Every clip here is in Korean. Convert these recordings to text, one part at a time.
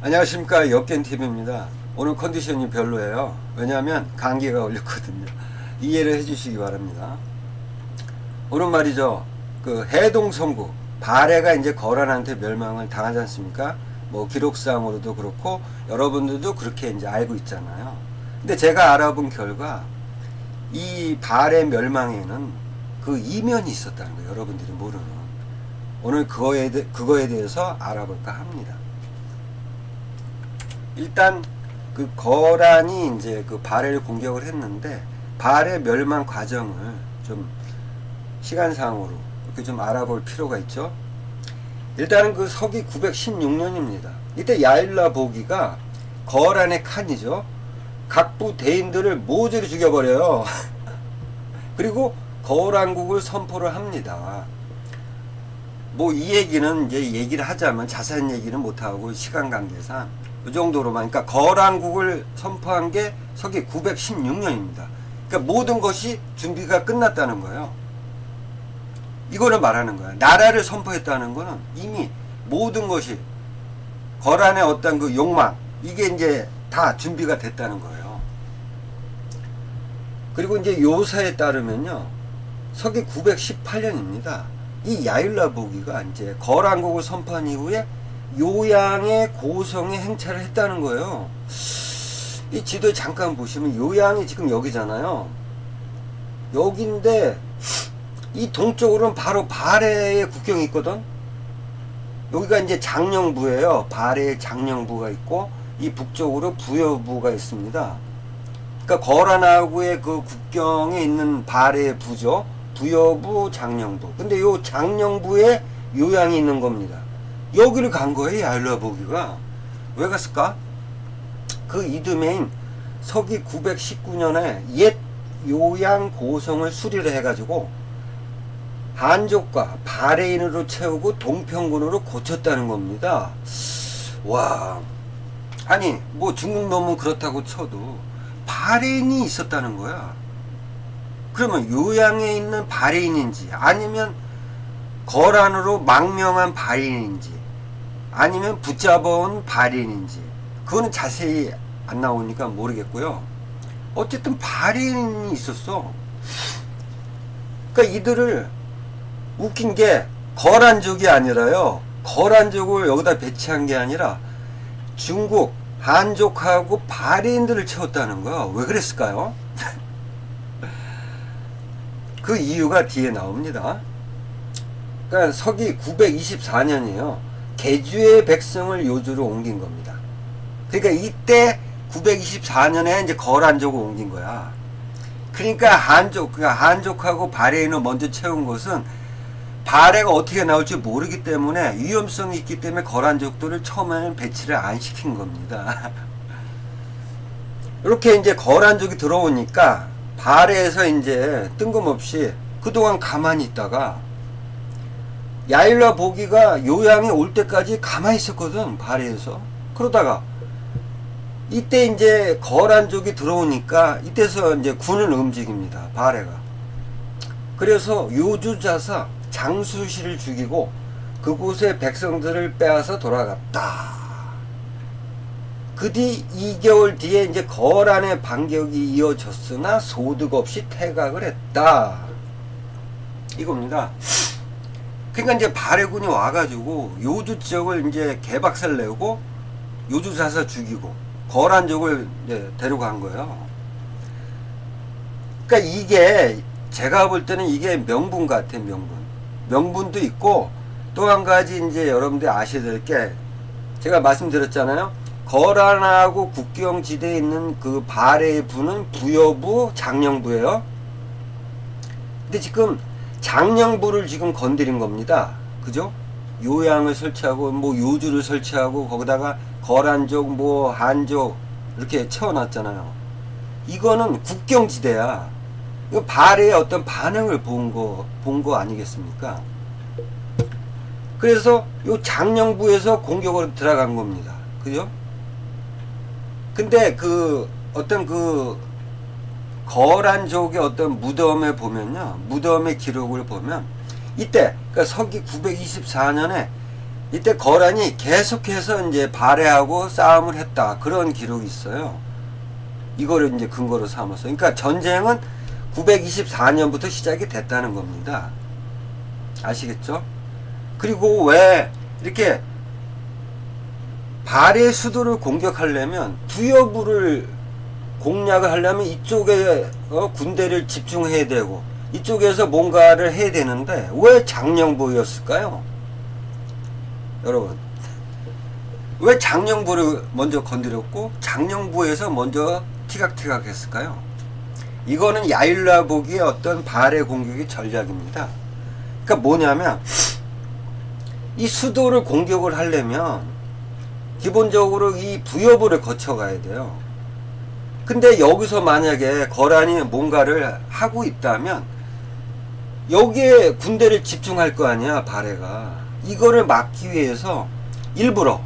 안녕하십니까, 역겐TV입니다. 오늘 컨디션이 별로예요. 왜냐하면 감기가 걸렸거든요. 이해를 해주시기 바랍니다. 오늘 말이죠, 그 해동성구 발해가 이제 거란한테 멸망을 당하지 않습니까? 뭐 기록상으로도 그렇고 여러분들도 그렇게 이제 알고 있잖아요. 근데 제가 알아본 결과 이 발해 멸망에는 그 이면이 있었다는 거예요. 여러분들이 모르는. 오늘 그거에 대해서 알아볼까 합니다. 일단 그 거란이 이제 그 발해를 공격을 했는데 발해 멸망 과정을 좀 시간상으로 이렇게 좀 알아볼 필요가 있죠. 일단은 그 서기 916년입니다. 이때 야일라 보기가 거란의 칸이죠. 각부 대인들을 모조리 죽여버려요. 그리고 거란국을 선포를 합니다. 뭐 이 얘기는 이제 얘기를 하자면 자세한 얘기는 못하고 시간 관계상 이 정도로만, 그러니까 거란국을 선포한 게 서기 916년입니다. 그러니까 모든 것이 준비가 끝났다는 거예요. 이거를 말하는 거야. 나라를 선포했다는 거는 이미 모든 것이 거란의 어떤 그 욕망, 이게 이제 다 준비가 됐다는 거예요. 그리고 이제 요사에 따르면요, 서기 918년입니다. 이 야일라 보기가 이제 거란국을 선포한 이후에 요양의 고성에 행차를 했다는 거예요. 이 지도에 잠깐 보시면 요양이 지금 여기잖아요. 여기인데 이 동쪽으로는 바로 발해의 국경이 있거든. 여기가 이제 장령부예요. 발해의 장령부가 있고 이 북쪽으로 부여부가 있습니다. 그러니까 거란하고의 그 국경에 있는 발해의 부죠. 부여부, 장령부. 근데 요 장령부에 요양이 있는 겁니다. 여기를 간 거예요, 야일라 보기가. 왜 갔을까? 그 이듬해인 서기 919년에 옛 요양 고성을 수리를 해가지고 한족과 발해인으로 채우고 동평군으로 고쳤다는 겁니다. 와, 아니 뭐 중국 놈은 그렇다고 쳐도 발해인이 있었다는 거야. 그러면 요양에 있는 발해인인지 아니면 거란으로 망명한 발해인인지 아니면 붙잡아온 발해인인지 그거는 자세히 안 나오니까 모르겠고요. 어쨌든 발해인이 있었어. 그러니까 이들을, 웃긴 게 거란족이 아니라요, 거란족을 여기다 배치한 게 아니라 중국 한족하고 발해인들을 채웠다는 거야. 왜 그랬을까요? 그 이유가 뒤에 나옵니다. 그러니까 서기 924년이에요. 개주의 백성을 요주로 옮긴 겁니다. 그러니까 이때 924년에 이제 거란족을 옮긴 거야. 그러니까 한족하고 발해인을 먼저 채운 것은 발해가 어떻게 나올지 모르기 때문에 위험성이 있기 때문에 거란족들을 처음에는 배치를 안 시킨 겁니다. 이렇게 이제 거란족이 들어오니까 발해에서 이제 뜬금없이 그동안 가만히 있다가 야일라 보기가 요양에 올 때까지 가만히 있었거든, 발해에서. 그러다가 이때 이제 거란족이 들어오니까 이때서 이제 군을 움직입니다, 발해가. 그래서 요주자사 장수시를 죽이고 그곳의 백성들을 빼앗아 돌아갔다. 그 뒤 2개월 뒤에 이제 거란의 반격이 이어졌으나 소득 없이 퇴각을 했다. 이겁니다. 그러니까 이제 발해군이 와가지고 요주 지역을 이제 개박살 내고 요주사사 죽이고 거란족을 이제 데려간 거예요. 그러니까 이게 제가 볼 때는 이게 명분 같아, 명분. 명분도 있고 또 한 가지 이제 여러분들이 아셔야 될 게, 제가 말씀드렸잖아요. 거란하고 국경지대에 있는 그 발해의 부는 부여부, 장령부예요. 근데 지금 장령부를 지금 건드린 겁니다. 그죠? 요양을 설치하고 뭐 요주를 설치하고 거기다가 거란족 뭐 한족 이렇게 채워놨잖아요. 이거는 국경지대야. 이거 발해의 어떤 반응을 본 거 아니겠습니까? 그래서 요 장령부에서 공격으로 들어간 겁니다. 그죠? 근데 그 어떤 그 거란족의 어떤 무덤에 보면요, 무덤의 기록을 보면 이때, 그러니까 서기 924년에 이때 거란이 계속해서 이제 발해하고 싸움을 했다. 그런 기록이 있어요. 이거를 이제 근거로 삼아서. 그러니까 전쟁은 924년부터 시작이 됐다는 겁니다. 아시겠죠? 그리고 왜 이렇게 발해 수도를 공격하려면 부여부를 공략을 하려면 이쪽에 군대를 집중해야 되고 이쪽에서 뭔가를 해야 되는데 왜 장령부였을까요? 여러분, 왜 장령부를 먼저 건드렸고 장령부에서 먼저 티각티각 했을까요? 이거는 야일라복의 어떤 발해 공격의 전략입니다. 그러니까 뭐냐면 이 수도를 공격을 하려면 기본적으로 이 부여부를 거쳐 가야 돼요. 근데 여기서 만약에 거란이 뭔가를 하고 있다면 여기에 군대를 집중할 거 아니야, 발해가. 이거를 막기 위해서 일부러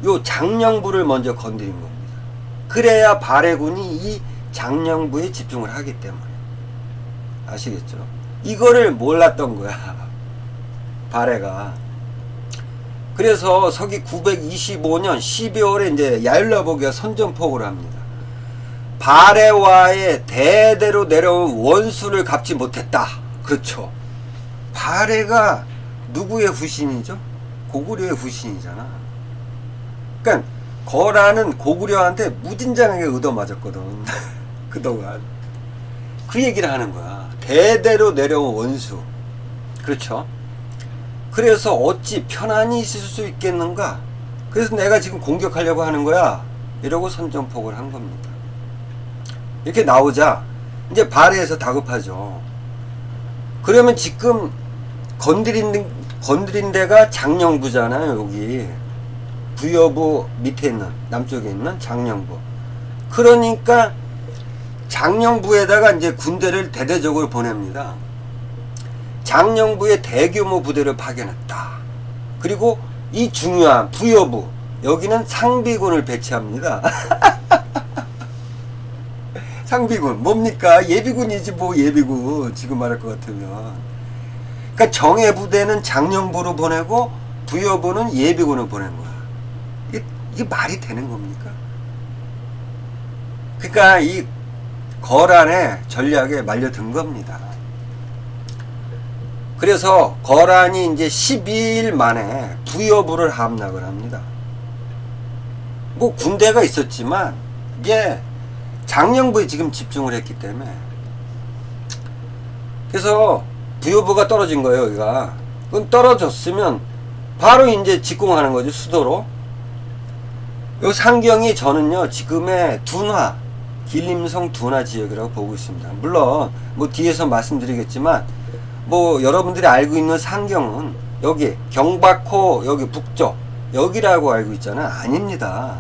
요 장령부를 먼저 건드린 겁니다. 그래야 발해군이 이 장령부에 집중을 하기 때문에. 아시겠죠? 이거를 몰랐던 거야, 발해가. 그래서 서기 925년 12월에 이제 야일라복이가 선전포고를 합니다. 발해와의 대대로 내려온 원수를 갚지 못했다. 그렇죠. 발해가 누구의 후신이죠? 고구려의 후신이잖아. 그러니까 거란은 고구려한테 무진장하게 얻어맞았거든. 그동안. 그 얘기를 하는 거야. 대대로 내려온 원수. 그렇죠. 그래서 어찌 편안히 있을 수 있겠는가? 그래서 내가 지금 공격하려고 하는 거야. 이러고 선전포고를 한 겁니다. 이렇게 나오자 이제 발해에서 다급하죠. 그러면 지금 건드린 데가 장령부잖아요. 여기 부여부 밑에 있는, 남쪽에 있는 장령부. 그러니까 장령부에다가 이제 군대를 대대적으로 보냅니다. 장령부에 대규모 부대를 파견했다. 그리고 이 중요한 부여부, 여기는 상비군을 배치합니다. 상비군 뭡니까? 예비군이지 뭐. 예비군 지금 말할 것 같으면. 그러니까 정예 부대는 장령부로 보내고 부여부는 예비군을 보낸 거야. 이게 말이 되는 겁니까? 그러니까 이 거란의 전략에 말려든 겁니다. 그래서 거란이 이제 12일 만에 부여부를 함락을 합니다. 뭐 군대가 있었지만 이게 장령부에 지금 집중을 했기 때문에. 그래서 부여부가 떨어진 거예요, 여기가. 그럼 떨어졌으면 바로 이제 직공하는 거죠, 수도로. 요 상경이 저는요, 지금의 둔화, 길림성 둔화 지역이라고 보고 있습니다. 물론, 뭐 뒤에서 말씀드리겠지만, 뭐 여러분들이 알고 있는 상경은 여기, 경박호, 여기 북쪽, 여기라고 알고 있잖아요. 아닙니다.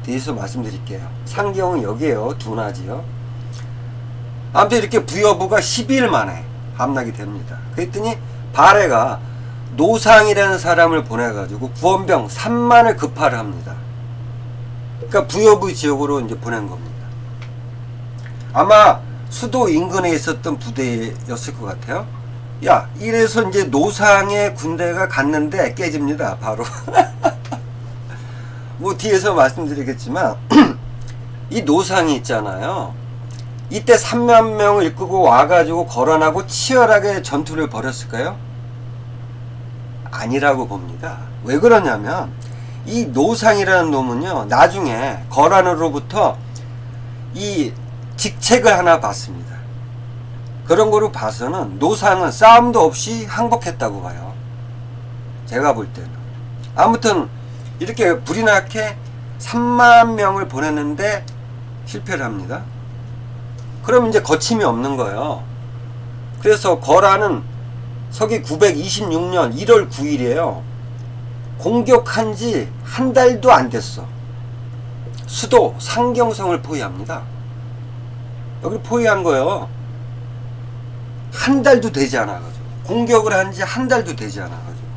뒤에서 말씀드릴게요. 상경은 여기에요. 둔화지요. 아무튼 이렇게 부여부가 12일 만에 함락이 됩니다. 그랬더니 발해가 노상이라는 사람을 보내가지고 구원병 3만을 급파를 합니다. 그러니까 부여부 지역으로 이제 보낸 겁니다. 아마 수도 인근에 있었던 부대였을 것 같아요. 야, 이래서 이제 노상의 군대가 갔는데 깨집니다. 바로. 뭐 뒤에서 말씀드리겠지만 이 노상이 있잖아요. 이때 3만 명을 이끌고 와가지고 거란하고 치열하게 전투를 벌였을까요? 아니라고 봅니다. 왜 그러냐면 이 노상이라는 놈은요, 나중에 거란으로부터 이 직책을 하나 받습니다. 그런 거로 봐서는 노상은 싸움도 없이 항복했다고 봐요. 제가 볼 때는. 아무튼 이렇게 불이 나게 3만 명을 보냈는데 실패를 합니다. 그럼 이제 거침이 없는 거예요. 그래서 거란은 서기 926년 1월 9일이에요. 공격한 지 한 달도 안 됐어. 수도 상경성을 포위합니다. 여기를 포위한 거예요. 한 달도 되지 않아가지고. 공격을 한 지 한 달도 되지 않아가지고.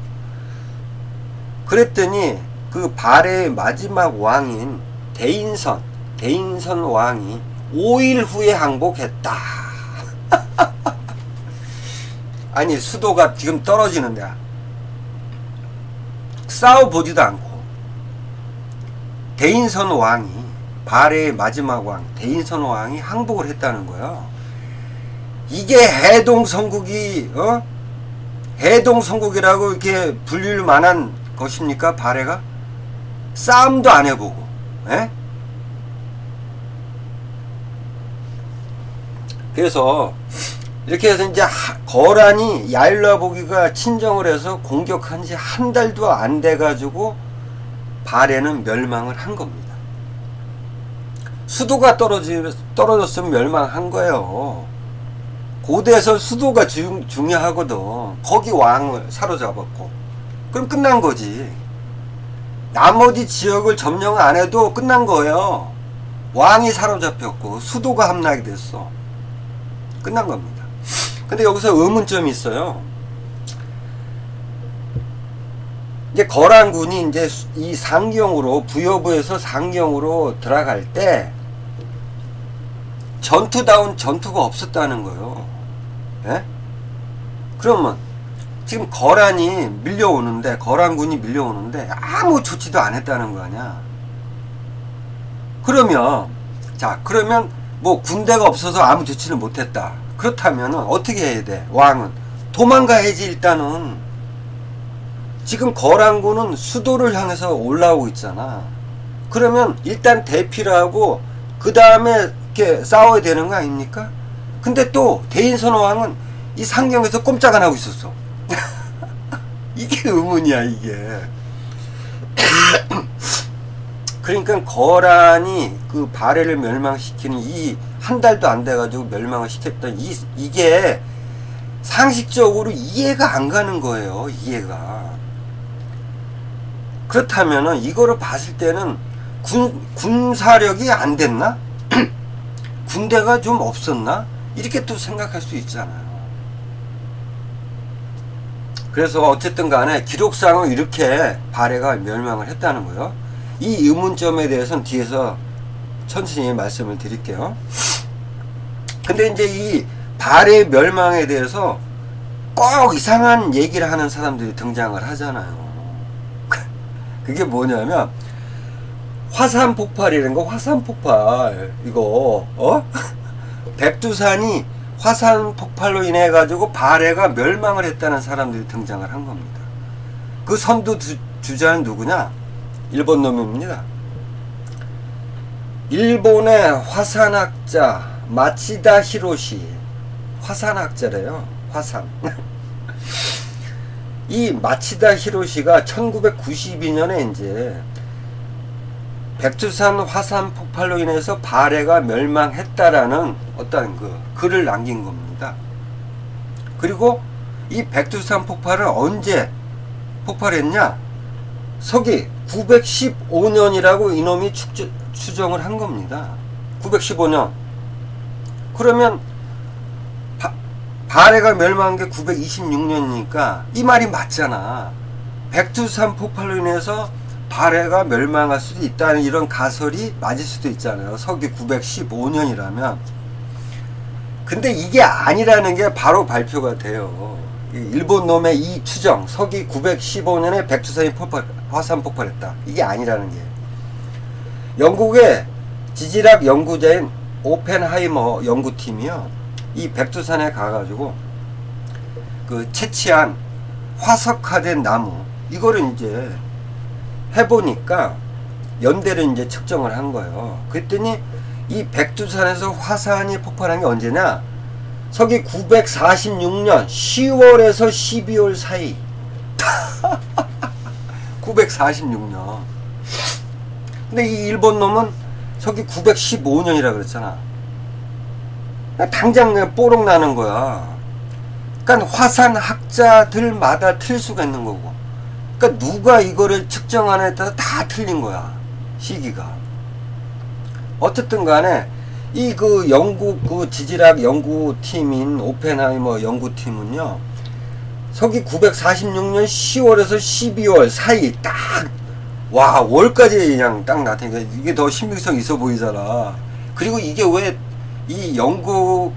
그랬더니 그 발해의 마지막 왕인 대인선 왕이 5일 후에 항복했다. 아니, 수도가 지금 떨어지는데 싸워보지도 않고 대인선 왕이, 발해의 마지막 왕 대인선 왕이 항복을 했다는 거예요. 이게 해동성국이 해동성국이라고 이렇게 불릴 만한 것입니까? 발해가 싸움도 안 해보고, 에? 그래서 이렇게 해서 이제 거란이 야일라보기가 친정을 해서 공격한 지 한 달도 안 돼가지고 발해는 멸망을 한 겁니다. 수도가 떨어졌으면 멸망한 거예요. 고대에서 수도가 중요하거든. 거기 왕을 사로잡았고 그럼 끝난 거지. 나머지 지역을 점령 안 해도 끝난 거예요. 왕이 사로잡혔고 수도가 함락이 됐어. 끝난 겁니다. 근데 여기서 의문점이 있어요. 이제 거란군이 이제 이 상경으로, 부여부에서 상경으로 들어갈 때 전투다운 전투가 없었다는 거예요. 예? 그러면 지금 거란이 밀려오는데, 거란군이 밀려오는데 아무 조치도 안 했다는 거 아니야. 그러면 뭐 군대가 없어서 아무 조치를 못했다. 그렇다면 어떻게 해야 돼? 왕은 도망가야지. 일단은 지금 거란군은 수도를 향해서 올라오고 있잖아. 그러면 일단 대피를 하고 그 다음에 이렇게 싸워야 되는 거 아닙니까? 근데 또 대인선 왕은 이 상경에서 꼼짝 안 하고 있었어. 이게 의문이야, 이게. 그러니까 거란이 그 발해를 멸망시키는 이 한 달도 안 돼가지고 멸망을 시켰던 이게 상식적으로 이해가 안 가는 거예요. 이해가. 그렇다면은 이거를 봤을 때는 군사력이 안 됐나? 군대가 좀 없었나? 이렇게 또 생각할 수 있잖아요. 그래서 어쨌든 간에 기록상은 이렇게 발해가 멸망을 했다는 거예요. 이 의문점에 대해서는 뒤에서 천천히 말씀을 드릴게요. 근데 이제 이 발해 멸망에 대해서 꼭 이상한 얘기를 하는 사람들이 등장을 하잖아요. 그게 뭐냐면 화산 폭발이라는 거. 화산 폭발 이거 백두산이 화산 폭발로 인해 가지고 발해가 멸망을 했다는 사람들이 등장을 한 겁니다. 그 선두 주자는 누구냐? 일본 놈입니다. 일본의 화산학자 마치다 히로시. 화산학자래요. 화산. 이 마치다 히로시가 1992년에 이제 백두산 화산 폭발로 인해서 발해가 멸망했다라는 어떤 그 글을 남긴 겁니다. 그리고 이 백두산 폭발은 언제 폭발했냐? 서기 915년이라고 이놈이 추정을 한 겁니다. 915년. 그러면 발해가 멸망한 게 926년이니까 이 말이 맞잖아. 백두산 폭발로 인해서 발해가 멸망할 수도 있다는 이런 가설이 맞을 수도 있잖아요. 서기 915년이라면. 근데 이게 아니라는 게 바로 발표가 돼요. 일본 놈의 이 추정, 서기 915년에 백두산이 화산 폭발했다. 이게 아니라는 게. 영국의 지질학 연구자인 오펜하이머 연구팀이요, 이 백두산에 가가지고 그 채취한 화석화된 나무 이거를 이제 해보니까 연대를 이제 측정을 한 거예요. 그랬더니 이 백두산에서 화산이 폭발한 게 언제냐? 서기 946년 10월에서 12월 사이. 946년. 근데 이 일본 놈은 서기 915년이라 그랬잖아. 당장 그냥 뽀록 나는 거야. 그러니까 화산 학자들마다 틀 수가 있는 거고. 그러니까 누가 이거를 측정하느냐에 따라 다 틀린 거야. 시기가. 어쨌든 간에 이 그 영국 그 지질학 연구팀인 오펜하이머 연구팀은요, 서기 946년 10월에서 12월 사이 딱, 와, 월까지 그냥 딱 나타나니까 이게 더 신빙성 있어 보이잖아. 그리고 이게 왜 이 영국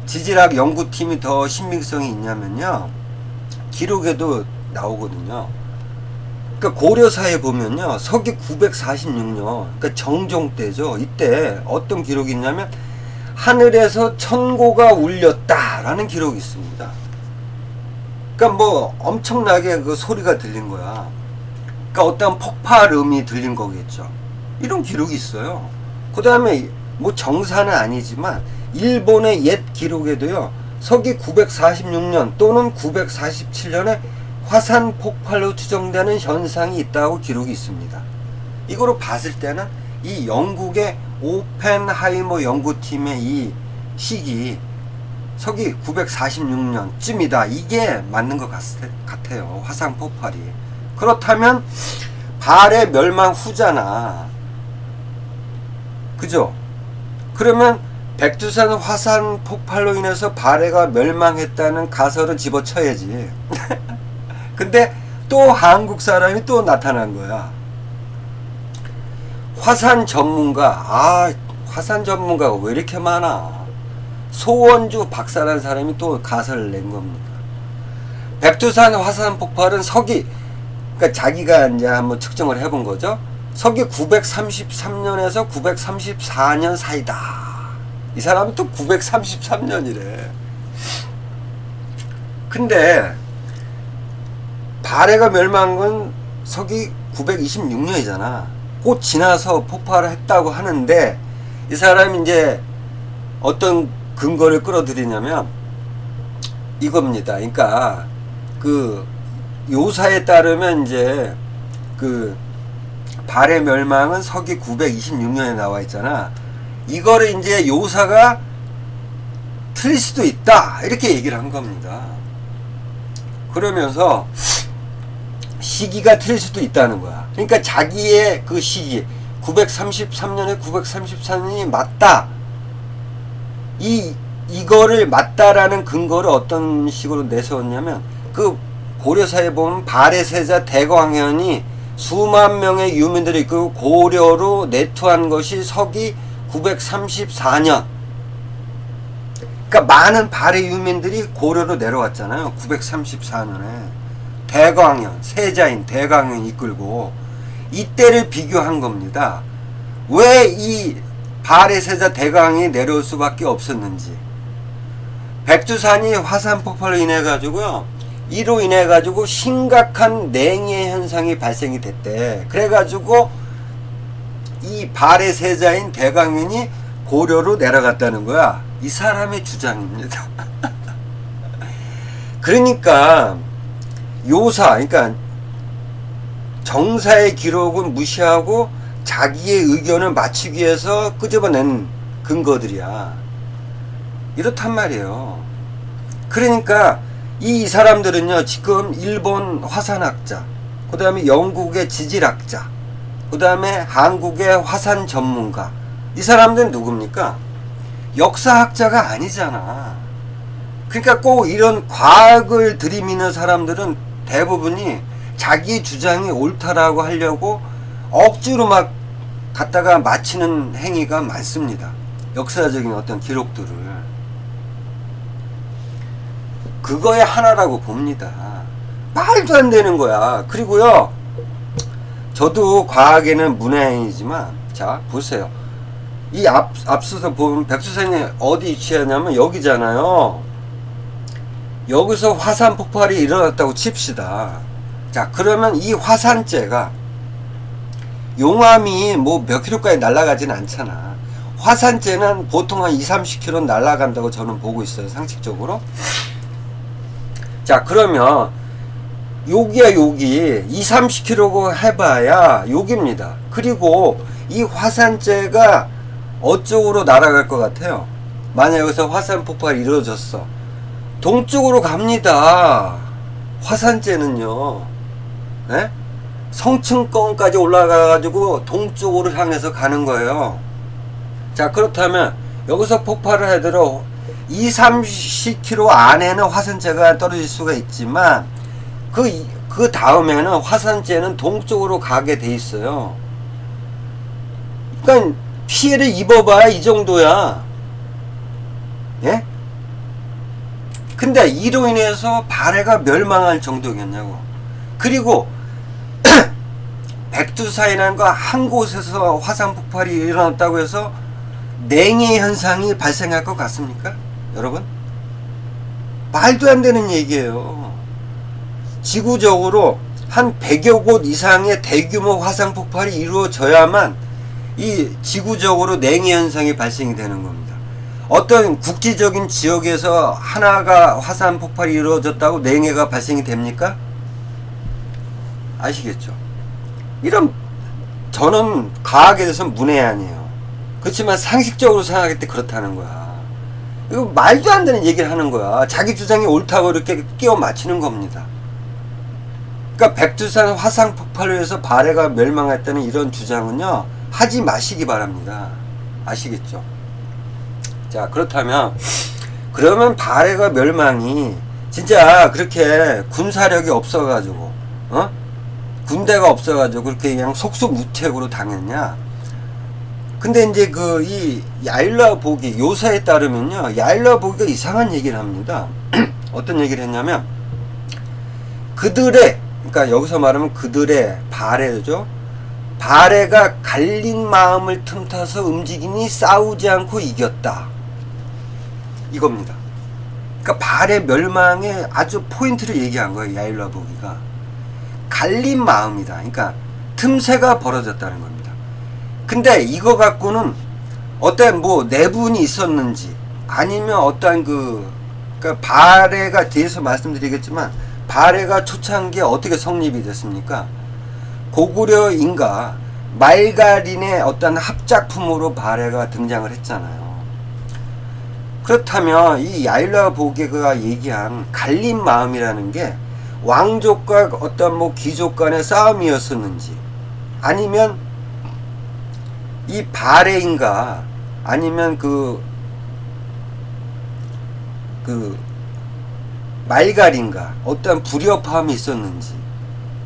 지질학 연구팀이 더 신빙성이 있냐면요, 기록에도 나오거든요. 그러니까 고려사에 보면요, 서기 946년, 그러니까 정종 때죠. 이때 어떤 기록이 있냐면 하늘에서 천고가 울렸다라는 기록이 있습니다. 그러니까 뭐 엄청나게 그 소리가 들린 거야. 그러니까 어떤 폭발음이 들린 거겠죠. 이런 기록이 있어요. 그 다음에 뭐 정사는 아니지만 일본의 옛 기록에도요, 서기 946년 또는 947년에 화산 폭발로 추정되는 현상이 있다고 기록이 있습니다. 이거로 봤을 때는 이 영국의 오펜하이머 연구팀의 이 시기 서기 946년쯤이다. 이게 맞는 것 같아요. 화산 폭발이. 그렇다면 발해 멸망 후잖아. 그죠? 그러면 백두산 화산 폭발로 인해서 발해가 멸망했다는 가설은 집어쳐야지. 근데 또 한국 사람이 또 나타난 거야. 화산 전문가. 화산 전문가가 왜 이렇게 많아? 소원주 박사라는 사람이 또 가설을 낸 겁니다. 백두산 화산 폭발은 서기, 그러니까 자기가 이제 한번 측정을 해본 거죠. 서기 933년에서 934년 사이다. 이 사람은 또 933년이래. 근데 발해가 멸망한 건 서기 926년이잖아. 곧 지나서 폭발을 했다고 하는데, 이 사람이 이제 어떤 근거를 끌어들이냐면 이겁니다. 그러니까 그 요사에 따르면 이제 그 발해 멸망은 서기 926년에 나와 있잖아. 이거를 이제 요사가 틀릴 수도 있다, 이렇게 얘기를 한 겁니다. 그러면서 시기가 틀릴 수도 있다는 거야. 그러니까 자기의 그 시기 933년에 934년이 맞다. 이거를 맞다라는 근거를 어떤 식으로 내세웠냐면, 그 고려사에 보면 발해세자 대광현이 수만 명의 유민들이 그 고려로 내투한 것이 서기 934년. 그러니까 많은 발해 유민들이 고려로 내려왔잖아요. 934년에 대광현, 세자인 대광현이 이끌고 이때를 비교한 겁니다. 왜 이 발해세자 대광이 내려올 수밖에 없었는지. 백두산이 화산 폭발로 인해 가지고요, 이로 인해 가지고 심각한 냉해 현상이 발생이 됐대. 그래 가지고 이 발해세자인 대광현이 고려로 내려갔다는 거야. 이 사람의 주장입니다. 그러니까 요사, 그러니까 정사의 기록은 무시하고 자기의 의견을 맞추기 위해서 끄집어낸 근거들이야. 이렇단 말이에요. 그러니까 이 사람들은요, 지금 일본 화산학자, 그 다음에 영국의 지질학자, 그 다음에 한국의 화산 전문가, 이 사람들은 누굽니까? 역사학자가 아니잖아. 그러니까 꼭 이런 과학을 들이미는 사람들은 대부분이 자기 주장이 옳다라고 하려고 억지로 막 갖다가 맞히는 행위가 많습니다. 역사적인 어떤 기록들을. 그거의 하나라고 봅니다. 말도 안 되는 거야. 그리고요, 저도 과학에는 문외한이지만, 자 보세요. 이 앞서서 보면 백두산이 어디 위치하냐면 여기잖아요. 여기서 화산 폭발이 일어났다고 칩시다. 자, 그러면 이 화산재가 용암이 뭐 몇 킬로까지 날아가진 않잖아. 화산재는 보통 한 20-30킬로 날아간다고 저는 보고 있어요, 상식적으로. 자, 그러면 여기야, 여기 20-30킬로고 해봐야 여기입니다. 그리고 이 화산재가 어쪽으로 날아갈 것 같아요? 만약 여기서 화산 폭발이 이루어졌어. 동쪽으로 갑니다. 화산재는요, 네? 성층권까지 올라가가지고 동쪽으로 향해서 가는 거예요. 자, 그렇다면 여기서 폭발을 하더라도 20-30km 안에는 화산재가 떨어질 수가 있지만 그 다음에는 화산재는 동쪽으로 가게 돼 있어요. 그러니까 피해를 입어봐야 이 정도야. 예? 근데 이로 인해서 발해가 멸망할 정도겠냐고. 그리고 백두산이라는 거 한 곳에서 화산 폭발이 일어났다고 해서 냉해 현상이 발생할 것 같습니까? 여러분? 말도 안 되는 얘기예요. 지구적으로 한 100여 곳 이상의 대규모 화산 폭발이 이루어져야만 이 지구적으로 냉해 현상이 발생이 되는 겁니다. 어떤 국지적인 지역에서 하나가 화산 폭발이 이루어졌다고 냉해가 발생이 됩니까? 아시겠죠? 이런, 저는 과학에 대해서는 문외한이에요. 그렇지만 상식적으로 생각할 때 그렇다는 거야. 이거 말도 안 되는 얘기를 하는 거야. 자기 주장이 옳다고 이렇게 끼워 맞히는 겁니다. 그러니까 백두산 화산 폭발로 해서 발해가 멸망했다는 이런 주장은요, 하지 마시기 바랍니다. 아시겠죠? 자, 그렇다면 그러면 발해가 멸망이 진짜 그렇게 군사력이 없어가지고 군대가 없어가지고 그렇게 그냥 속수무책으로 당했냐? 근데 이제 이 야일라보기 요사에 따르면요, 야일라보기가 이상한 얘기를 합니다. 어떤 얘기를 했냐면, 그들의, 그러니까 여기서 말하면 그들의 발해죠. 발해가 갈린 마음을 틈타서 움직이니 싸우지 않고 이겼다. 이겁니다. 그러니까 발해 멸망의 아주 포인트를 얘기한 거예요, 야일라보기가. 갈린 마음이다. 그러니까 틈새가 벌어졌다는 겁니다. 근데 이거 갖고는 어떤 뭐 내분이 있었는지 아니면 어떤 그러니까 발해가 뒤에서 말씀드리겠지만 발해가 초창기에 어떻게 성립이 됐습니까? 고구려 인가 말가린의 어떤 합작품으로 발해가 등장을 했잖아요. 그렇다면 이 야일라보게가 얘기한 갈린 마음이라는 게 왕족과 어떤 뭐 귀족 간의 싸움이었었는지 아니면 이 발해인가 아니면 그 말갈인가 어떤 불협화음이 있었는지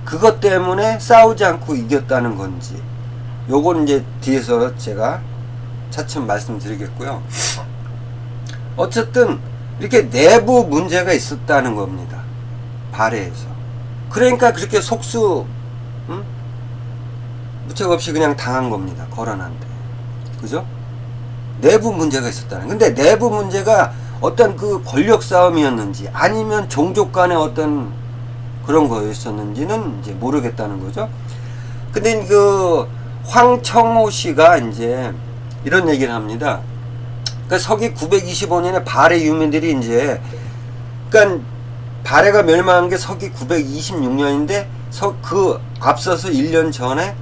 그것 때문에 싸우지 않고 이겼다는 건지 요건 이제 뒤에서 제가 차츰 말씀드리겠고요. 어쨌든 이렇게 내부 문제가 있었다는 겁니다. 발해에서. 그러니까 그렇게 속수 무책 없이 그냥 당한 겁니다. 거란한테. 그죠? 내부 문제가 있었다는. 근데 내부 문제가 어떤 그 권력 싸움이었는지 아니면 종족 간의 어떤 그런 거였었는지는 이제 모르겠다는 거죠. 근데 그 황청호 씨가 이제 이런 얘기를 합니다. 그러니까 서기 925년에 발해 유민들이 이제 그러니까 발해가 멸망한 게 서기 926년인데 그 앞서서 1년 전에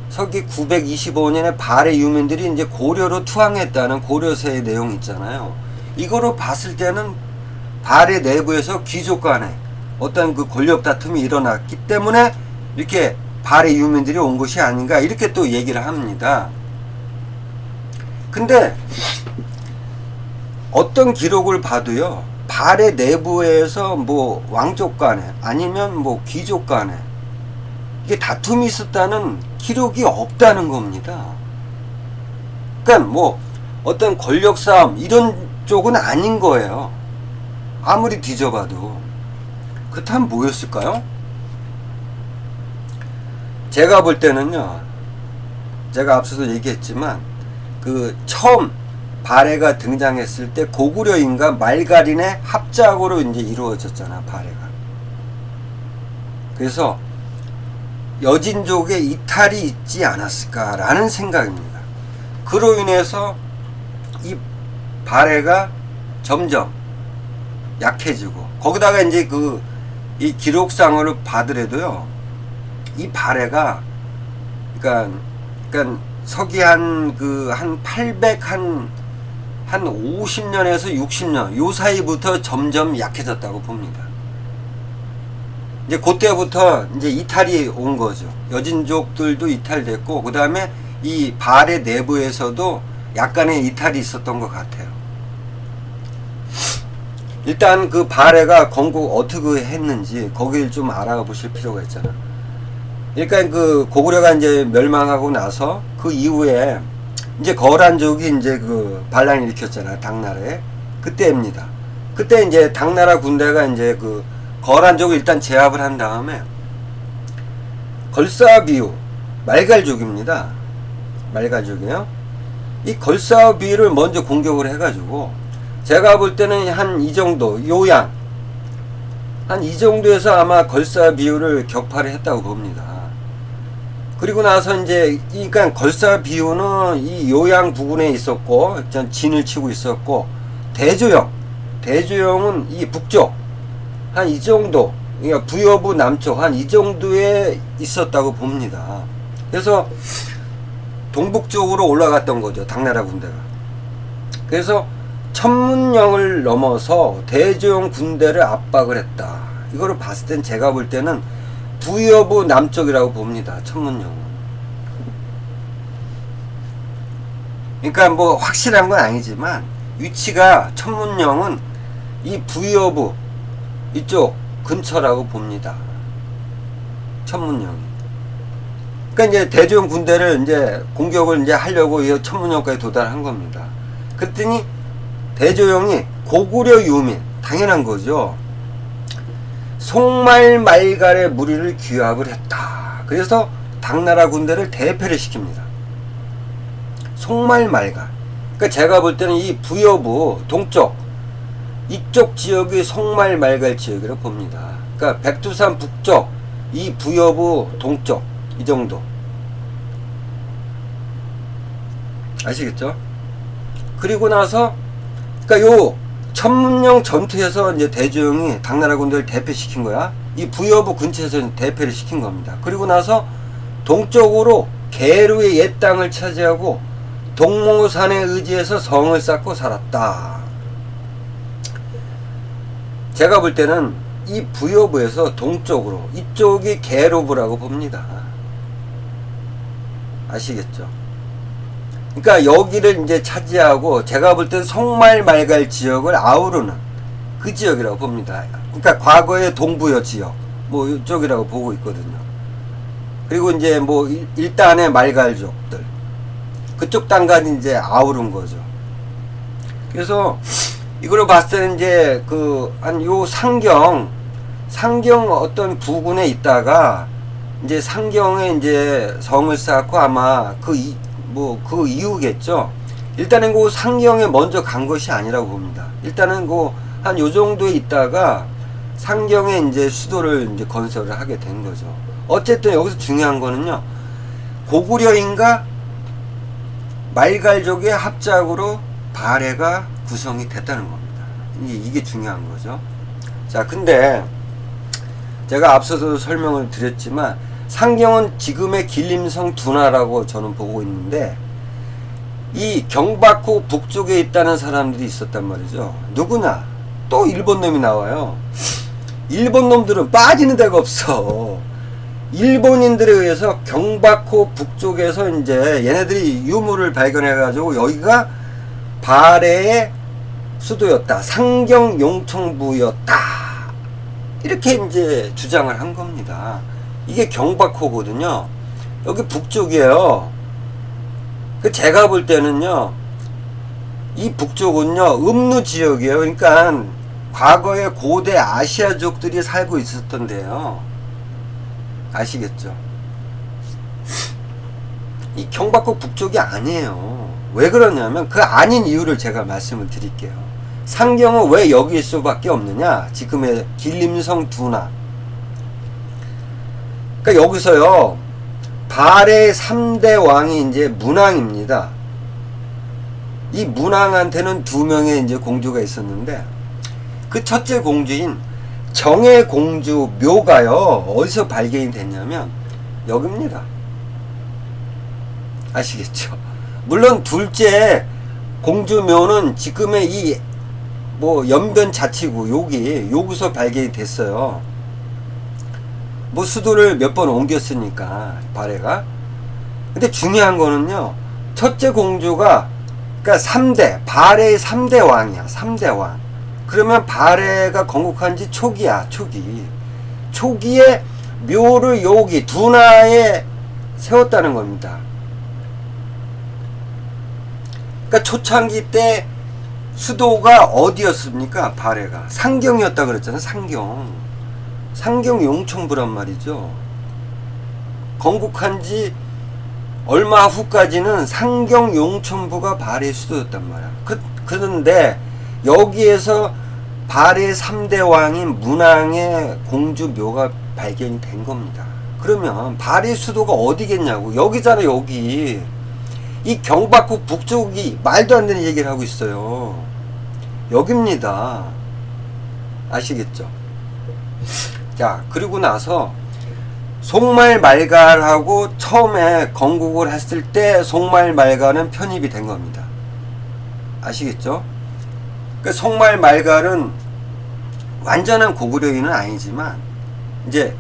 서기 925년에 발해 유민들이 이제 고려로 투항했다는 고려서의 내용이 있잖아요. 이거로 봤을 때는 발해 내부에서 귀족 간에 어떤 그 권력 다툼이 일어났기 때문에 이렇게 발해 유민들이 온 것이 아닌가 이렇게 또 얘기를 합니다. 근데 어떤 기록을 봐도요, 발해 내부에서 뭐 왕족 간에 아니면 뭐 귀족 간에 이게 다툼이 있었다는 기록이 없다는 겁니다. 그러니까 뭐 어떤 권력 싸움 이런 쪽은 아닌 거예요. 아무리 뒤져봐도. 그렇다면 뭐였을까요? 제가 볼 때는요, 제가 앞서도 얘기했지만 그 처음 발해가 등장했을 때 고구려인과 말가린의 합작으로 이제 이루어졌잖아, 발해가. 그래서 여진족의 이탈이 있지 않았을까라는 생각입니다. 그로 인해서 이 발해가 점점 약해지고 거기다가 이제 이 기록상으로 봐더라도요, 이 발해가 그러니까 서기 한 800 한 50년에서 60년 요 사이부터 점점 약해졌다고 봅니다. 이제 그때부터 이제 이탈이 온 거죠. 여진족들도 이탈됐고 그 다음에 이 발해 내부에서도 약간의 이탈이 있었던 것 같아요. 일단 그 발해가 건국 어떻게 했는지 거기를 좀 알아보실 필요가 있잖아. 그러니까 그 고구려가 이제 멸망하고 나서 그 이후에 이제 거란족이 이제 그 반란을 일으켰잖아, 당나라에. 그때입니다. 그때 이제 당나라 군대가 이제 그 거란족을 일단 제압을 한 다음에 걸사비유, 말갈족입니다. 말갈족이에요. 이 걸사비유를 먼저 공격을 해가지고 제가 볼 때는 한 이 정도 요양 한 이 정도에서 아마 걸사비유를 격파를 했다고 봅니다. 그리고 나서 이제 그러니까 걸사비유는 이 요양 부근에 있었고 진을 치고 있었고 대조영은 이 북쪽 한 이 정도, 그러니까 부여부 남쪽 한 이 정도에 있었다고 봅니다. 그래서 동북쪽으로 올라갔던 거죠, 당나라 군대가. 그래서 천문령을 넘어서 대조영 군대를 압박을 했다. 이거를 봤을 땐 제가 볼 때는 부여부 남쪽이라고 봅니다, 천문령은. 그러니까 뭐 확실한 건 아니지만 위치가 천문령은 이 부여부 이쪽 근처라고 봅니다, 천문령이. 그러니까 이제 대조영 군대를 이제 공격을 이제 하려고 이 천문령까지 도달한 겁니다. 그랬더니 대조영이 고구려 유민, 당연한 거죠. 송말 말갈의 무리를 규합을 했다. 그래서 당나라 군대를 대패를 시킵니다. 송말 말갈. 그러니까 제가 볼 때는 이 부여부 동쪽 이쪽 지역이 송말 말갈 지역이라고 봅니다. 그러니까 백두산 북쪽 이 부여부 동쪽 이 정도. 아시겠죠? 그리고 나서 그러니까 요 천문령 전투에서 이제 대조영이 당나라 군대를 대패시킨 거야. 이 부여부 근처에서 대패를 시킨 겁니다. 그리고 나서 동쪽으로 계루의 옛 땅을 차지하고 동모산에 의지해서 성을 쌓고 살았다. 제가 볼 때는 이 부여부에서 동쪽으로 이쪽이 계루부라고 봅니다. 아시겠죠? 그러니까 여기를 이제 차지하고 제가 볼 때는 송말 말갈 지역을 아우르는 그 지역이라고 봅니다. 그러니까 과거의 동부여 지역 뭐 이쪽이라고 보고 있거든요. 그리고 이제 뭐 일단의 말갈족들 그쪽 땅까지 이제 아우른 거죠. 그래서 이걸로 봤을 때는 이제 그 한 요 상경 어떤 부근에 있다가 이제 상경에 이제 성을 쌓고 아마 그 이유겠죠. 일단은 그 상경에 먼저 간 것이 아니라고 봅니다. 일단은 그 한 요 정도에 있다가 상경에 이제 수도를 이제 건설을 하게 된 거죠. 어쨌든 여기서 중요한 거는요, 고구려인가 말갈족의 합작으로 발해가 구성이 됐다는 겁니다. 이게 중요한 거죠. 자, 근데 제가 앞서도 설명을 드렸지만 상경은 지금의 길림성 둔화라고 저는 보고 있는데 이 경박호 북쪽에 있다는 사람들이 있었단 말이죠. 누구냐? 또 일본 놈이 나와요. 일본 놈들은 빠지는 데가 없어. 일본인들에 의해서 경박호 북쪽에서 이제 얘네들이 유물을 발견해 가지고 여기가 발해의 수도였다, 상경 용청부였다, 이렇게 이제 주장을 한 겁니다. 이게 경박호거든요. 여기 북쪽이에요. 그 제가 볼 때는요, 이 북쪽은요 음루 지역이에요. 그러니까 과거에 고대 아시아족들이 살고 있었던데요. 아시겠죠? 이 경박호 북쪽이 아니에요. 왜 그러냐면 그 아닌 이유를 제가 말씀을 드릴게요. 상경은 왜 여기일 수밖에 없느냐? 지금의 길림성 둔화. 그러니까 여기서요, 발해 3대 왕이 이제 문왕입니다. 이 문왕한테는 2명의 이제 공주가 있었는데 그 첫째 공주인 정의 공주 묘가요, 어디서 발견이 됐냐면 여기입니다. 아시겠죠? 물론 둘째 공주 묘는 지금의 이 뭐 연변 자치구 여기서 발견이 됐어요. 뭐 수도를 몇 번 옮겼으니까 발해가. 근데 중요한 거는요, 첫째 공주가 그러니까 3대 발해의 3대 왕이야. 3대 왕. 그러면 발해가 건국한 지 초기야. 초기에 묘를 여기 둔화에 세웠다는 겁니다. 그러니까 초창기 때 수도가 어디였습니까? 발해가 상경이었다 그랬잖아요. 상경 용청부란 말이죠. 건국한 지 얼마 후까지는 상경 용천부가 발해의 수도였단 말이야. 그런데 여기에서 발해의 3대 왕인 문왕의 공주 묘가 발견이 된 겁니다. 그러면 발해의 수도가 어디겠냐고. 여기잖아, 여기. 이 경박국 북쪽이 말도 안 되는 얘기를 하고 있어요. 여기입니다. 아시겠죠? 자, 그리고 나서 송말말갈하고 처음에 건국을 했을 때 송말말갈은 편입이 된 겁니다. 아시겠죠? 그 송말말갈은 완전한 고구려인은 아니지만 이제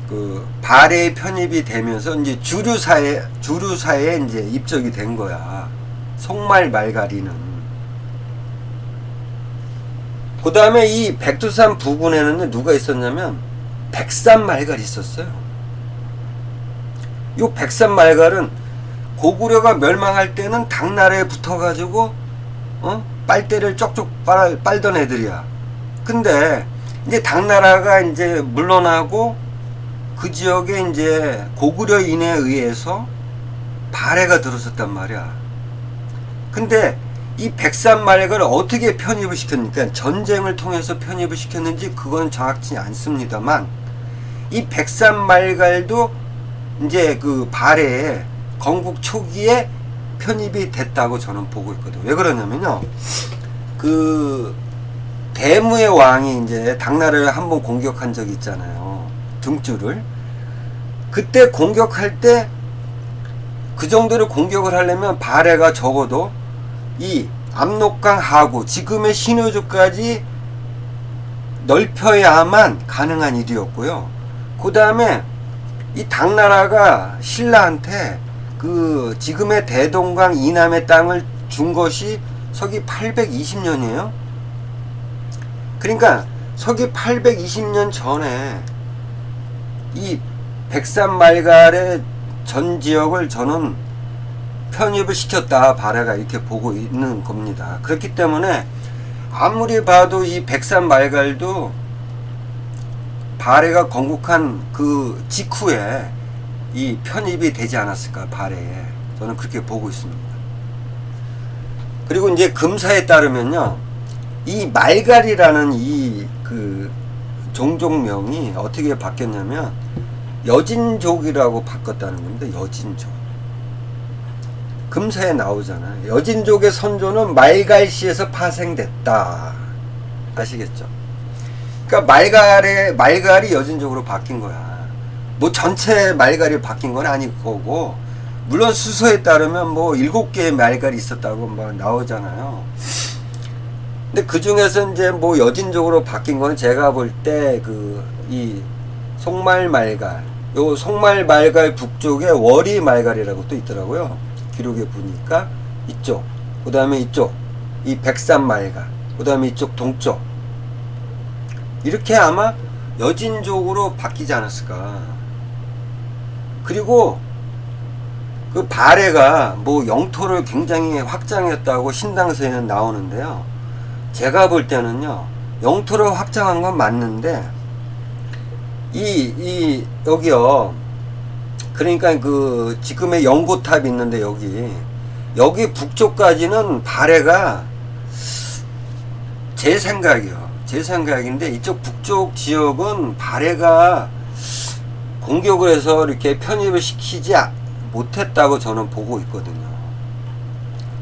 그 발해에 편입이 되면서 이제 주류사에 이제 입적이 된 거야. 송말말갈이는. 그 다음에 이 백두산 부근에는 누가 있었냐면 백산말갈이 있었어요. 요 백산말갈은 고구려가 멸망할 때는 당나라에 붙어가지고 빨대를 쪽쪽 빨던 애들이야. 근데 이제 당나라가 이제 물러나고 그 지역에 이제 고구려인에 의해서 발해가 들어섰단 말이야. 근데 이 백산말갈을 어떻게 편입을 시켰습니까? 전쟁을 통해서 편입을 시켰는지 그건 정확치 않습니다만 이 백산말갈도 이제 그 발해에 건국 초기에 편입이 됐다고 저는 보고 있거든요. 왜 그러냐면요, 그 대무의 왕이 이제 당나라를 한번 공격한 적이 있잖아요. 등주를. 그때 공격할 때 그 정도로 공격을 하려면 발해가 적어도 이 압록강 하구, 지금의 신의주까지 넓혀야만 가능한 일이었고요. 그 다음에 이 당나라가 신라한테 그 지금의 대동강 이남의 땅을 준 것이 서기 820년이에요. 그러니까 서기 820년 전에 이 백산말갈의 전 지역을 저는 편입을 시켰다, 발해가, 이렇게 보고 있는 겁니다. 그렇기 때문에 아무리 봐도 이 백산말갈도 발해가 건국한 그 직후에 이 편입이 되지 않았을까, 발해에. 저는 그렇게 보고 있습니다. 그리고 이제 금사에 따르면요, 이 말갈이라는 이 그 종족명이 어떻게 바뀌었냐면 여진족이라고 바꿨다는 겁니다. 여진족. 금사에 나오잖아요. 여진족의 선조는 말갈시에서 파생됐다. 아시겠죠? 그러니까 말갈이 여진족으로 바뀐 거야. 뭐 전체 말갈이 바뀐 건 아닐 거고, 물론 수서에 따르면 뭐 7개의 말갈이 있었다고 막 나오잖아요. 근데 그 중에서 이제 뭐 여진족으로 바뀐 건 제가 볼 때 이 송말말갈, 요 송말말갈 북쪽에 월이말갈이라고 또 있더라고요. 기록에 보니까 이쪽, 그 다음에 이쪽, 이 백산말갈, 그 다음에 이쪽 동쪽, 이렇게 아마 여진족으로 바뀌지 않았을까. 그리고 그 발해가 뭐 영토를 굉장히 확장했다고 신당서에는 나오는데요. 제가 볼 때는요, 영토를 확장한 건 맞는데 여기요, 그러니까 그 지금의 연고탑이 있는데 여기 북쪽까지는 발해가, 제 생각인데 이쪽 북쪽 지역은 발해가 공격을 해서 이렇게 편입을 시키지 못했다고 저는 보고 있거든요.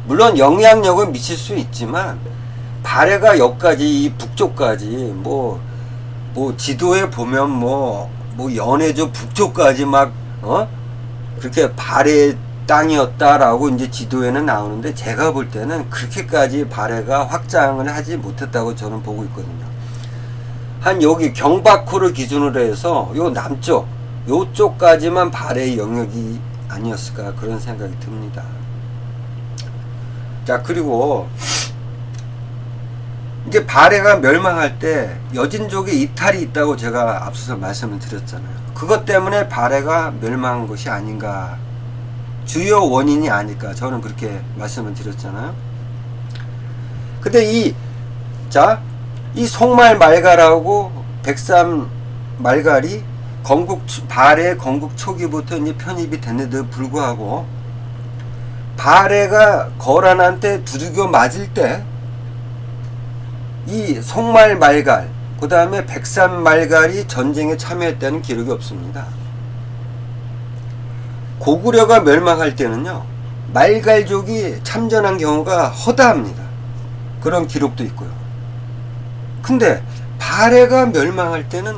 물론 영향력은 미칠 수 있지만 발해가 여기까지, 이 북쪽까지 뭐 지도에 보면 뭐 연해조 북쪽까지 막 그렇게 발해의 땅이었다라고 이제 지도에는 나오는데, 제가 볼 때는 그렇게까지 발해가 확장을 하지 못했다고 저는 보고 있거든요. 한 여기 경박호를 기준으로 해서 요 남쪽, 요쪽까지만 발해의 영역이 아니었을까, 그런 생각이 듭니다. 자, 그리고 이제 발해가 멸망할 때 여진족의 이탈이 있다고 제가 앞서서 말씀을 드렸잖아요. 그것 때문에 발해가 멸망한 것이 아닌가, 주요 원인이 아닐까, 저는 그렇게 말씀을 드렸잖아요. 근데 이 송말말갈하고 백산말갈이 발해 건국 초기부터 이제 편입이 됐는데도 불구하고 발해가 거란한테 두들겨 맞을 때 이 송말 말갈 그 다음에 백산 말갈이 전쟁에 참여했다는 기록이 없습니다. 고구려가 멸망할 때는요 말갈족이 참전한 경우가 허다합니다. 그런 기록도 있고요. 근데 발해가 멸망할 때는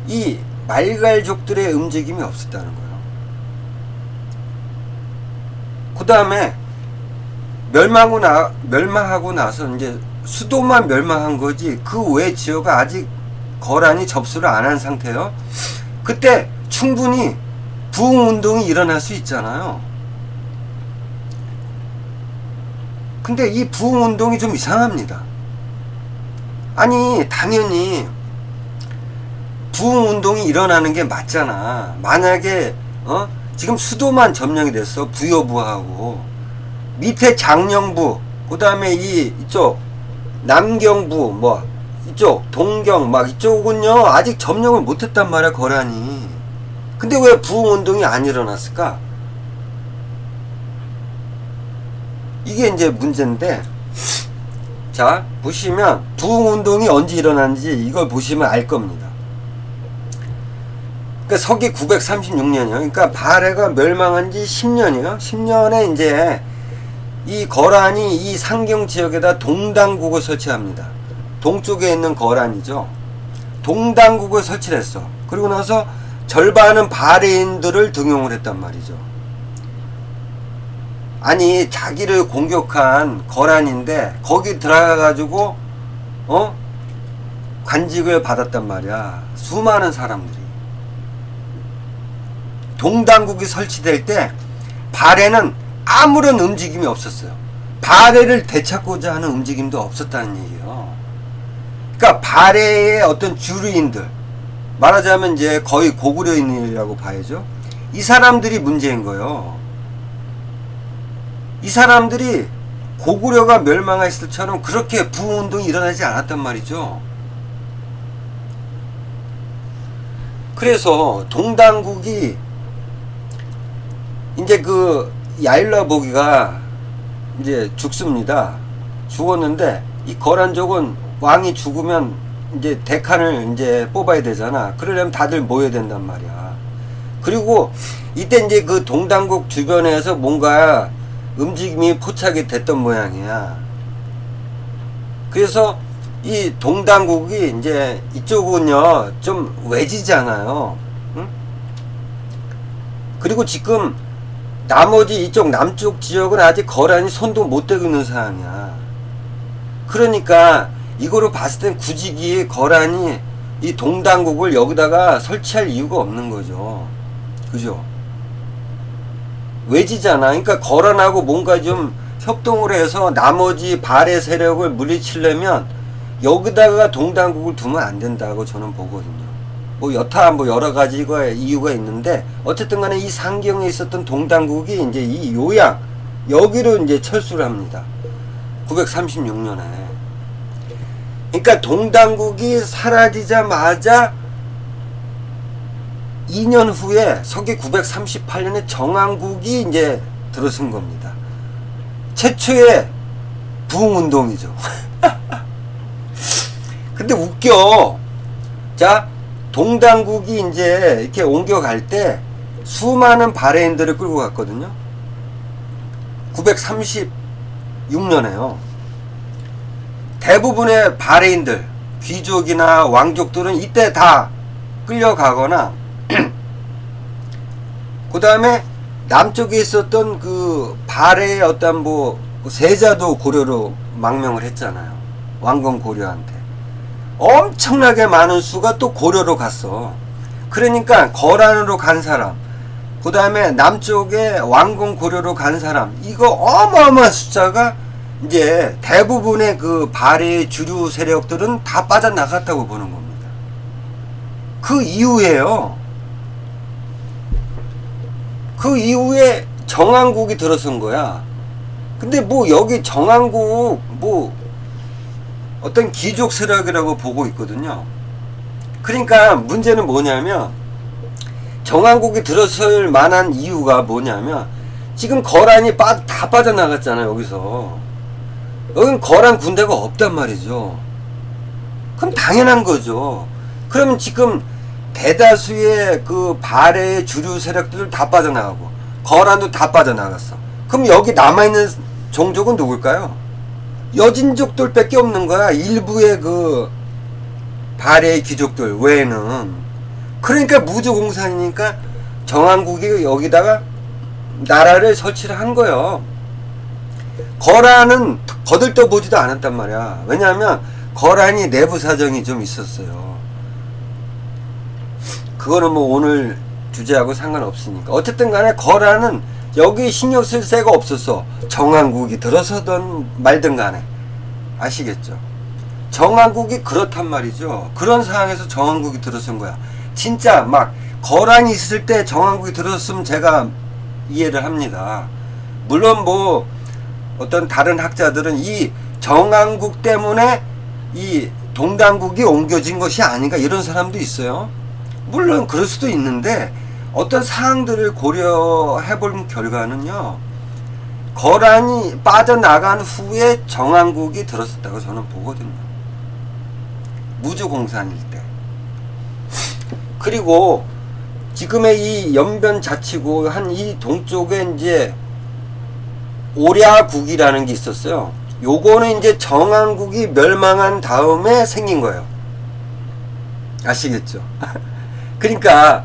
이 말갈족들의 움직임이 없었다는 거예요. 그 다음에 멸망하고 나서 이제 수도만 멸망한 거지 그 외 지역은 아직 거란이 접수를 안 한 상태예요. 그때 충분히 부흥운동이 일어날 수 있잖아요. 근데 이 부흥운동이 좀 이상합니다. 아니 당연히 부흥운동이 일어나는 게 맞잖아. 만약에 지금 수도만 점령이 됐어. 부여부하고 밑에 장령부 그 다음에 이쪽 남경부 뭐 이쪽 동경 막 이쪽은요 아직 점령을 못했단 말이야 거란이. 근데 왜 부흥운동이 안 일어났을까? 이게 이제 문제인데, 자 보시면 부흥운동이 언제 일어났는지 이걸 보시면 알 겁니다. 그러니까 서기 936년이요. 그러니까 발해가 멸망한 지 10년이요. 10년에 이제 이 거란이 이 상경 지역에다 동당국을 설치합니다. 동쪽에 있는 거란이죠. 동당국을 설치를 했어. 그리고 나서 절반은 발해인들을 등용을 했단 말이죠. 아니 자기를 공격한 거란인데 거기 들어가가지고 관직을 받았단 말이야. 수많은 사람들이. 동당국이 설치될 때 발해는 아무런 움직임이 없었어요. 발해를 되찾고자 하는 움직임도 없었다는 얘기예요. 그러니까 발해의 어떤 주류인들, 말하자면 이제 거의 고구려인이라고 봐야죠. 이 사람들이 문제인 거예요. 이 사람들이 고구려가 멸망했을 때처럼 그렇게 부흥운동이 일어나지 않았단 말이죠. 그래서 동당국이 이제 그 야일라보기가 이제 죽습니다. 죽었는데 이 거란족은 왕이 죽으면 이제 대칸을 이제 뽑아야 되잖아. 그러려면 다들 모여야 된단 말이야. 그리고 이때 이제 그 동당국 주변에서 뭔가 움직임이 포착이 됐던 모양이야. 그래서 이 동당국이 이제 이쪽은요 좀 외지잖아요. 응? 그리고 지금 나머지 이쪽 남쪽 지역은 아직 거란이 손도 못 대고 있는 상황이야. 그러니까 이거로 봤을 땐 굳이 거란이 이 동당국을 여기다가 설치할 이유가 없는 거죠. 그죠? 외지잖아. 그러니까 거란하고 뭔가 좀 협동을 해서 나머지 발해 세력을 물리치려면 여기다가 동당국을 두면 안 된다고 저는 보거든요. 뭐 여타 뭐 여러 가지 이유가 있는데 어쨌든 간에 이 상경에 있었던 동당국이 이제 이 요양 여기로 이제 철수를 합니다. 936년에. 그러니까 동당국이 사라지자마자 2년 후에 서기 938년에 정한국이 이제 들어선 겁니다. 최초의 부흥운동이죠. 근데 웃겨. 자, 동당국이 이제 이렇게 옮겨갈 때 수많은 발해인들을 끌고 갔거든요. 936년에요. 대부분의 발해인들, 귀족이나 왕족들은 이때 다 끌려가거나 그 다음에 남쪽에 있었던 그 발해의 어떤 뭐 세자도 고려로 망명을 했잖아요. 왕건 고려한테. 엄청나게 많은 수가 또 고려로 갔어. 그러니까 거란으로 간 사람, 그 다음에 남쪽에 왕건 고려로 간 사람, 이거 어마어마한 숫자가 이제 대부분의 그 발해의 주류 세력들은 다 빠져나갔다고 보는 겁니다. 그 이후에요. 그 이후에 정한국이 들어선 거야. 근데 뭐 여기 정한국 뭐 어떤 귀족 세력이라고 보고 있거든요. 그러니까 문제는 뭐냐면 정한국이 들어설 만한 이유가 뭐냐면 지금 거란이 다 빠져나갔잖아요. 여기서 여긴 거란 군대가 없단 말이죠. 그럼 당연한 거죠. 그러면 지금 대다수의 그 발해의 주류 세력들 다 빠져나가고 거란도 다 빠져나갔어. 그럼 여기 남아있는 종족은 누굴까요? 여진족들밖에 없는 거야. 일부의 그 발해의 귀족들 외에는. 그러니까 무주공산이니까 정한국이 여기다가 나라를 설치를 한 거예요. 거란은 거들떠보지도 않았단 말이야. 왜냐하면 거란이 내부 사정이 좀 있었어요. 그거는 뭐 오늘 주제하고 상관없으니까. 어쨌든 간에 거란은 여기 신경 쓸 새가 없었어. 정한국이 들어서든 말든 간에. 아시겠죠? 정한국이 그렇단 말이죠. 그런 상황에서 정한국이 들어선 거야. 진짜 막 거란이 있을 때 정한국이 들어섰으면 제가 이해를 합니다. 물론 뭐 어떤 다른 학자들은 이 정한국 때문에 이 동당국이 옮겨진 것이 아닌가 이런 사람도 있어요. 물론 그럴 수도 있는데 어떤 사항들을 고려해 본 결과는요, 거란이 빠져나간 후에 정한국이 들었었다고 저는 보거든요. 무주공산일 때. 그리고 지금의 이 연변자치구 한 이 동쪽에 이제 오랴국이라는 게 있었어요. 요거는 이제 정한국이 멸망한 다음에 생긴 거예요. 아시겠죠? 그러니까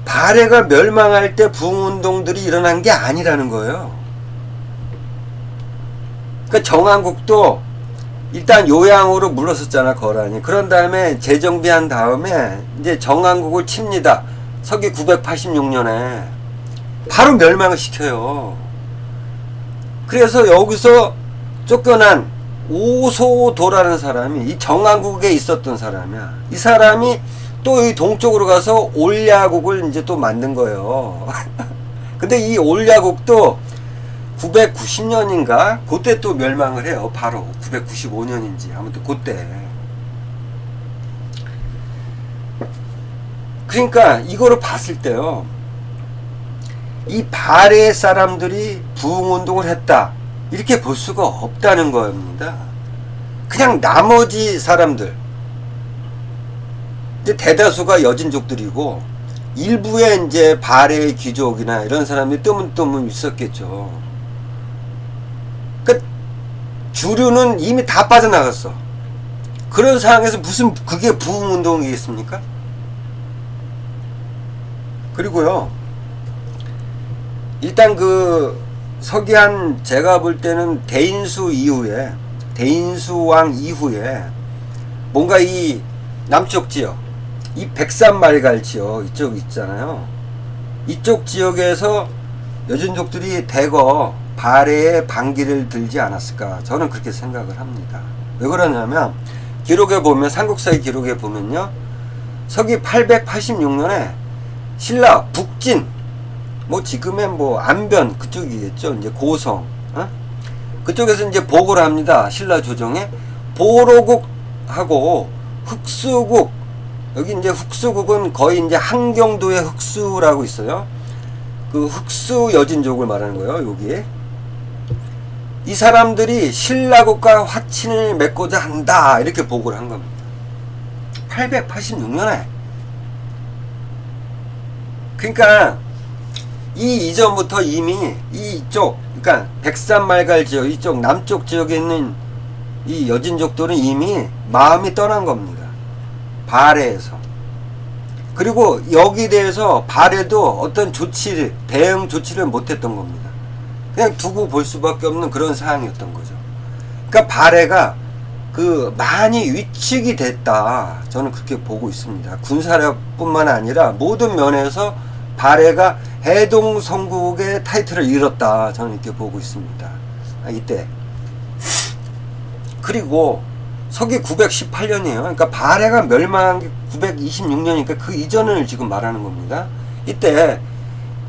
발해가 멸망할 때 부흥운동들이 일어난 게 아니라는 거예요. 그러니까 정한국도 일단 요양으로 물러섰잖아, 거란이. 그런 다음에 재정비한 다음에 이제 정한국을 칩니다. 서기 986년에 바로 멸망을 시켜요. 그래서 여기서 쫓겨난 오소도라는 사람이 이 정한국에 있었던 사람이야. 이 사람이 또 이 동쪽으로 가서 올야국을 이제 또 만든 거예요. 근데 이 올야국도 990년인가 그때 또 멸망을 해요. 바로 995년인지 아무튼 그때. 그러니까 이거를 봤을 때요, 이 발해 사람들이 부흥운동을 했다 이렇게 볼 수가 없다는 겁니다. 그냥 나머지 사람들 이제 대다수가 여진족들이고 일부의 이제 발해 귀족이나 이런 사람들이 뜨문뜨문 있었겠죠. 그러니까 주류는 이미 다 빠져나갔어. 그런 상황에서 무슨 그게 부흥운동이겠습니까? 그리고요, 일단 그 서기한 제가 볼 때는 대인수 이후에, 대인수왕 이후에 뭔가 이 남쪽 지역, 이 백산말갈 지역 이쪽 있잖아요. 이쪽 지역에서 여진족들이 대거 발해의 반기를 들지 않았을까, 저는 그렇게 생각을 합니다. 왜 그러냐면 기록에 보면, 삼국사의 기록에 보면요, 서기 886년에 신라 북진, 뭐 지금의 뭐 안변 그쪽이겠죠. 이제 고성, 그쪽에서 이제 보고를 합니다. 신라 조정에 보로국하고 흑수국, 여기 이제 흑수국은 거의 이제 한경도의 흑수라고 있어요. 그 흑수 여진족을 말하는 거예요. 여기에 이 사람들이 신라국과 화친을 맺고자 한다 이렇게 보고를 한 겁니다. 886년에. 그러니까 이 이전부터 이미 이쪽, 그러니까 백산말갈 지역, 이쪽 남쪽 지역에 있는 이 여진족들은 이미 마음이 떠난 겁니다. 발해에서. 그리고 여기에 대해서 발해도 어떤 조치를, 대응 조치를 못했던 겁니다. 그냥 두고 볼 수밖에 없는 그런 상황이었던 거죠. 그러니까 발해가 그 많이 위축이 됐다, 저는 그렇게 보고 있습니다. 군사력뿐만 아니라 모든 면에서 발해가 해동성국의 타이틀을 잃었다, 저는 이렇게 보고 있습니다. 이때. 그리고 서기 918년이에요. 그러니까 발해가 멸망한 게 926년이니까 그 이전을 지금 말하는 겁니다. 이때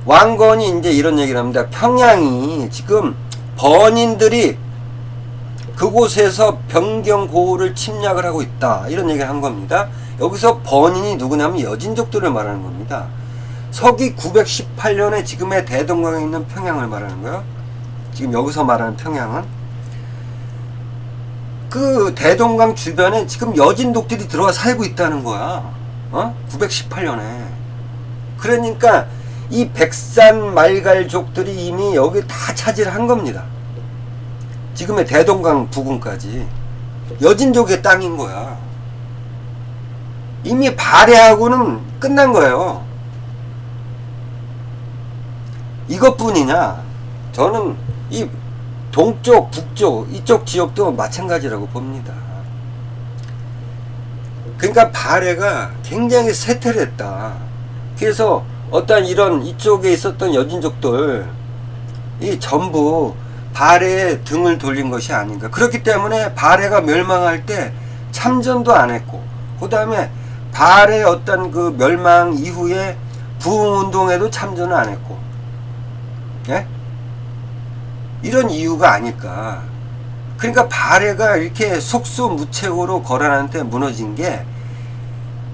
왕건이 이제 이런 얘기를 합니다. 평양이 지금 번인들이 그곳에서 변경고을을 침략을 하고 있다, 이런 얘기를 한 겁니다. 여기서 번인이 누구냐면 여진족들을 말하는 겁니다. 서기 918년에 지금의 대동강에 있는 평양을 말하는 거예요. 지금 여기서 말하는 평양은 그 대동강 주변에 지금 여진족들이 들어와 살고 있다는 거야. 918년에. 그러니까 이 백산 말갈족들이 이미 여기 다 차지를 한 겁니다. 지금의 대동강 부근까지 여진족의 땅인 거야. 이미 발해하고는 끝난 거예요. 이것뿐이냐? 저는 이 동쪽, 북쪽 이쪽 지역도 마찬가지라고 봅니다. 그러니까 발해가 굉장히 쇠퇴를 했다. 그래서 어떤 이런 이쪽에 있었던 여진족들 이 전부 발해에 등을 돌린 것이 아닌가. 그렇기 때문에 발해가 멸망할 때 참전도 안 했고, 그 다음에 발해 어떤 그 멸망 이후에 부흥운동에도 참전을 안 했고, 예? 이런 이유가 아닐까. 그러니까 발해가 이렇게 속수무책으로 거란한테 무너진 게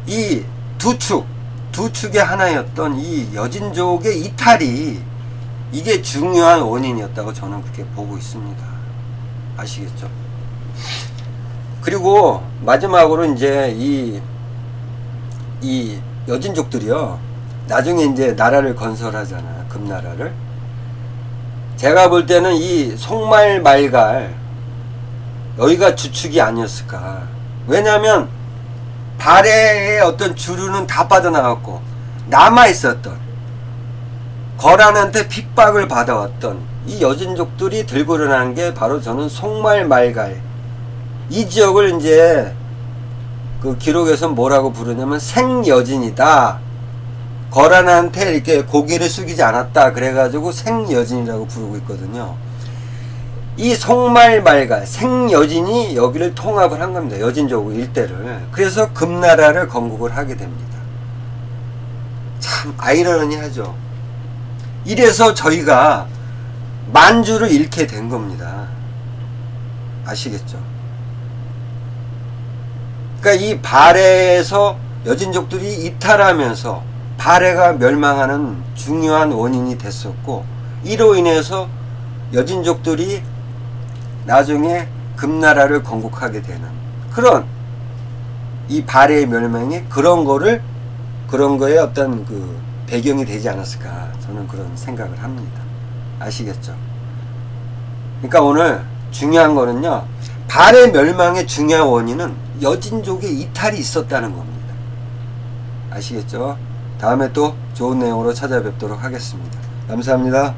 이 두 축의 하나였던 이 여진족의 이탈이 이게 중요한 원인이었다고 저는 그렇게 보고 있습니다. 아시겠죠? 그리고 마지막으로 이제 이 여진족들이요, 나중에 이제 나라를 건설하잖아요. 금나라를. 제가 볼 때는 이 송말 말갈 여기가 주축이 아니었을까. 왜냐하면 발해의 어떤 주류는 다 빠져나갔고 남아있었던 거란한테 핍박을 받아왔던 이 여진족들이 들고 일어난 게 바로 저는 송말 말갈 이 지역을 이제 그 기록에서 뭐라고 부르냐면 생여진이다. 거란한테 이렇게 고개를 숙이지 않았다. 그래가지고 생여진이라고 부르고 있거든요. 이 송말 말갈 생여진이 여기를 통합을 한 겁니다. 여진족 일대를. 그래서 금나라를 건국을 하게 됩니다. 참 아이러니하죠. 이래서 저희가 만주를 잃게 된 겁니다. 아시겠죠? 그러니까 이 발해에서 여진족들이 이탈하면서 발해가 멸망하는 중요한 원인이 됐었고, 이로 인해서 여진족들이 나중에 금나라를 건국하게 되는 그런 이 발해의 멸망이 그런 거에 어떤 그 배경이 되지 않았을까, 저는 그런 생각을 합니다. 아시겠죠? 그러니까 오늘 중요한 거는요, 발해 멸망의 중요한 원인은 여진족의 이탈이 있었다는 겁니다. 아시겠죠? 다음에 또 좋은 내용으로 찾아뵙도록 하겠습니다. 감사합니다.